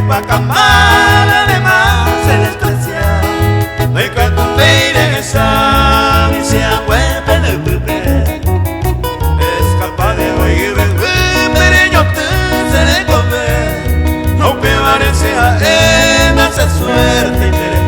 Guacamala de más se desprecia. Hoy cuando me iré esa y se agüepe en el pepe. Es capaz de oír el pero yo te seré comer. No me parece a él hacer suerte y tener.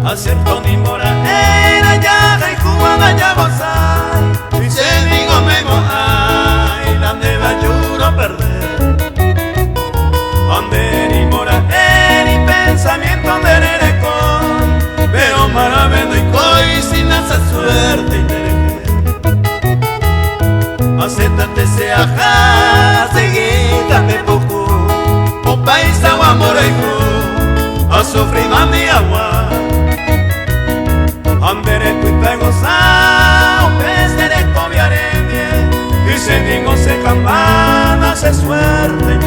Acierto ni mora era ya y cubana ya gozai y se digo me ay la neva juro perder donde ni mora ni pensamiento donde nere con pero maraveno y coi sin hacer suerte y tener acéptate se ajá seguida me poco o país agua mora y a sufrir a mi agua Andere tu pego sao, pez de cobiarenie, y se digo se campana, se suerte.